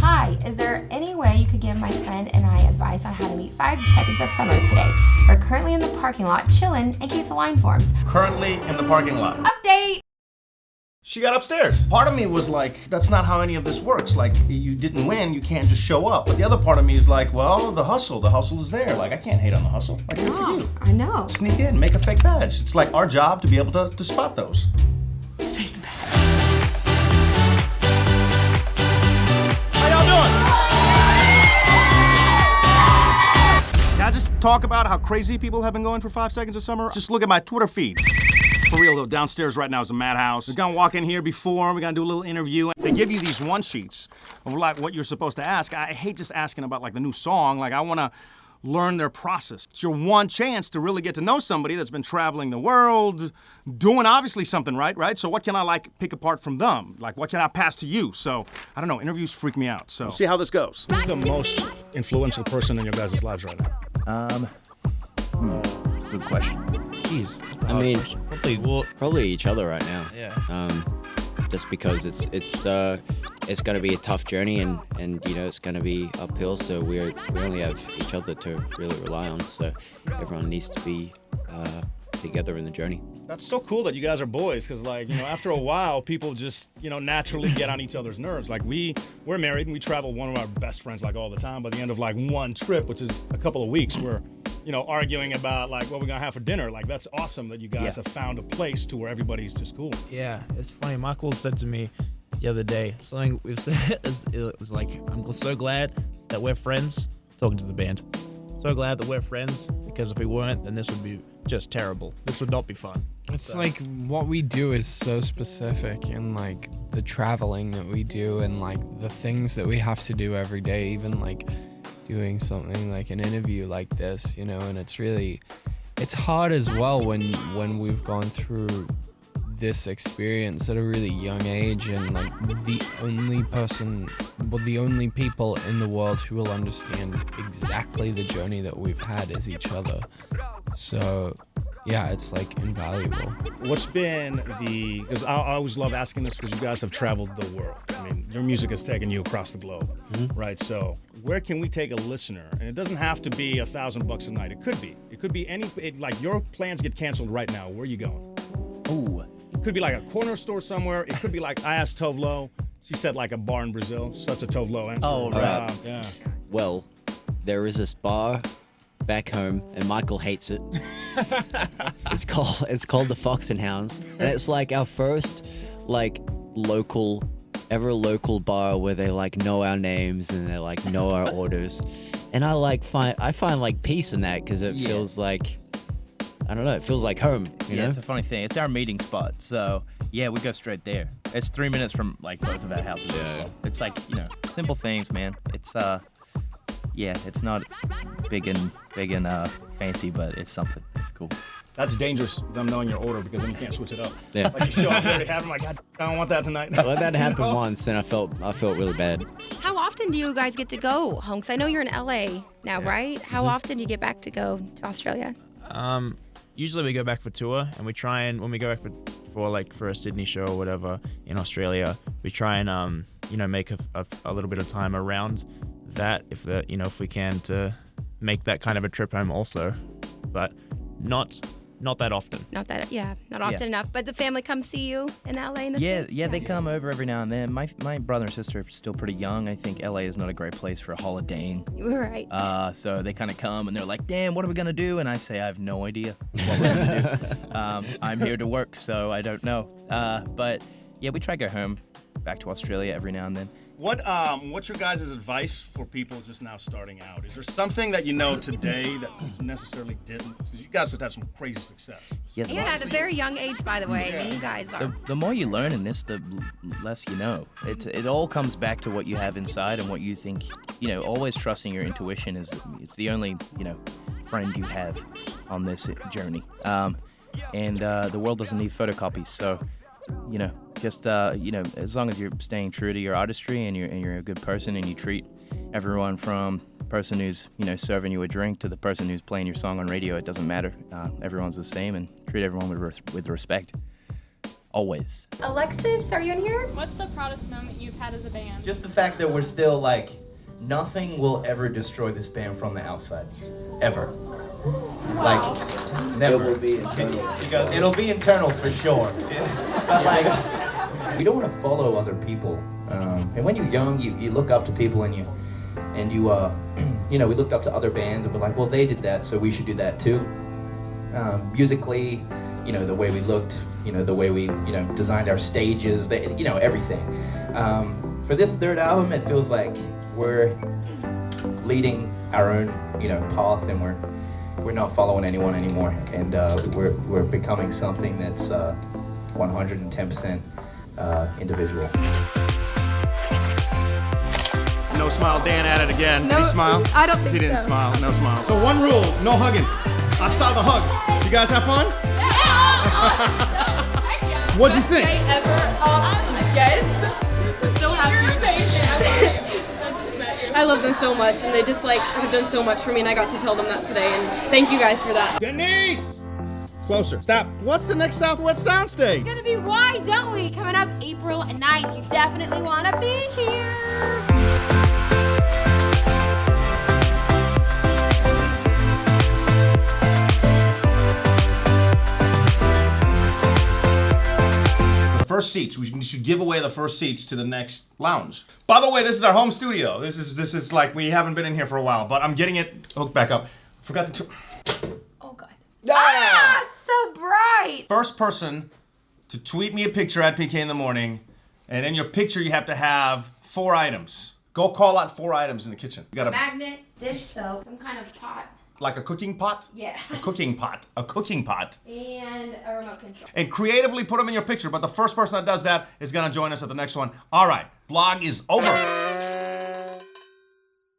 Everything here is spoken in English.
Hi, is there any way you could give my friend and I advice on how to meet 5 seconds of summer today? We're currently in the parking lot chilling in case a line forms. Currently in the parking lot. Update! She got upstairs. Part of me was like, that's not how any of this works. Like, you didn't win, you can't just show up. But the other part of me is like, well, the hustle is there. Like, I can't hate on the hustle. Like, good for you. I know. Sneak in, make a fake badge. It's like our job to be able to spot those. Fake badge. How y'all doing? Can I just talk about how crazy people have been going for 5 seconds of summer? Just look at my Twitter feed. For real though, downstairs right now is a madhouse. We're gonna walk in here before, we're gonna do a little interview. They give you these one sheets of like what you're supposed to ask. I hate just asking about like the new song. Like I wanna learn their process. It's your one chance to really get to know somebody that's been traveling the world, doing obviously something right? So what can I like pick apart from them? Like what can I pass to you? So I don't know, interviews freak me out. So see how this goes. Who's the most influential person in your guys' lives right now? Good question. Jeez. I mean, Probably each other right now. Yeah. Just because it's going to be a tough journey and you know it's going to be uphill. So we only have each other to really rely on. So everyone needs to be together in the journey. That's so cool that you guys are boys, because like, you know, after a while, people just, you know, naturally get on each other's nerves. Like we're married and we travel one of our best friends like all the time. By the end of like one trip, which is a couple of weeks, we're, you know, arguing about like what we're gonna have for dinner. Like that's awesome that you guys have found a place to where everybody's just cool. Yeah, it's funny. Michael said to me the other day something we've said. It was like, I'm so glad that we're friends. Talking to the band. So glad that we're friends, because if we weren't, then this would be just terrible. This would not be fun. It's like what we do is so specific, and like the traveling that we do and like the things that we have to do every day, even like doing something like an interview like this, you know, and it's hard as well when we've gone through this experience at a really young age, and like the only people in the world who will understand exactly the journey that we've had is each other. So yeah, it's like invaluable. What's been because I always love asking this because you guys have traveled the world. I mean, your music has taken you across the globe, right? So where can we take a listener? And it doesn't have to be $1,000 a night. It could be like your plans get canceled right now. Where are you going? Ooh. It could be like a corner store somewhere. It could be like, I asked Tove Lo. She said like a bar in Brazil. Such a Tove Lo answer. Oh, right. Yeah. Well, there is this bar back home, and Michael hates it. It's called the Fox and Hounds, and it's like our first like local bar where they like know our names and they like know our orders, and I find like peace in that because it feels like, I don't know, it feels like home. You know? It's a funny thing. It's our meeting spot. So yeah, we go straight there. It's 3 minutes from like both of our houses as well. It's like, you know, simple things, man. It's it's not big and fancy, but it's something. It's cool. That's dangerous, them knowing your order, because then you can't switch it up. Yeah. Like you show up, you already have them, like, God, I don't want that tonight. Well, that happened once, and I felt really bad. How often do you guys get to go home? 'Cause I know you're in LA now, right? How often do you get back to go to Australia? Usually we go back for tour, and we try and when we go back for a Sydney show or whatever in Australia, we try and make a little bit of time around that if we can, to make that kind of a trip home also, but not that often. Not often enough. But the family comes see you in LA in the States? They come over every now and then. My brother and sister are still pretty young. I think LA is not a great place for holidaying. Right. So they kind of come and they're like, "Damn, what are we gonna do?" And I say, "I have no idea what we're gonna do. I'm here to work, so I don't know." But yeah, we try to go home, back to Australia every now and then. What's your guys' advice for people just now starting out? Is there something that you know today that you necessarily didn't? Because you guys have had some crazy success. Yeah, And at a very young age, by the way. I mean, you guys are. The more you learn in this, the less you know. It all comes back to what you have inside and what you think. Always trusting your intuition it's the only friend you have on this journey. And the world doesn't need photocopies, so just as long as you're staying true to your artistry and you're a good person and you treat everyone from the person who's serving you a drink to the person who's playing your song on radio, it doesn't matter. Everyone's the same, and treat everyone with respect. always. Alexis, are you in here? What's the proudest moment you've had as a band? Just the fact that we're still like, nothing will ever destroy this band from the outside. Ever. Like, never. Because it'll be internal for sure. But like, we don't want to follow other people. And when you're young, you look up to people and you you know, we looked up to other bands and we're like, well, they did that, so we should do that too. Musically, you know, the way we looked, you know, the way we, you know, designed our stages, you know, everything. For this third album, it feels like we're leading our own, you know, path, and we're not following anyone anymore, and we're becoming something that's 110% individual. No smile. Dan at it again. Did he smile? I don't think He didn't so. smile. No smile. So one rule: no hugging. Hasta the hug. You guys have fun? What'd you think? Yes. So happy. I love them so much, and they just like have done so much for me, and I got to tell them that today, and thank you guys for that. Denise! Closer. Stop. What's the next Southwest Soundstage? It's gonna be Why Don't We? Coming up April 9th. You definitely wanna be here. First seats. We should give away the first seats to the next lounge. By the way, this is our home studio. This is like, we haven't been in here for a while, but I'm getting it hooked back up. Forgot to. Oh god. Ah, it's so bright. First person to tweet me a picture at PK in the morning, and in your picture you have to have 4 items. Go call out 4 items in the kitchen. You got a Magnet, dish soap, some kind of pot. like a cooking pot. Yeah. A cooking pot. A cooking pot. And a remote control. And creatively put them in your picture, but the first person that does that is gonna join us at the next one. All right, vlog is over.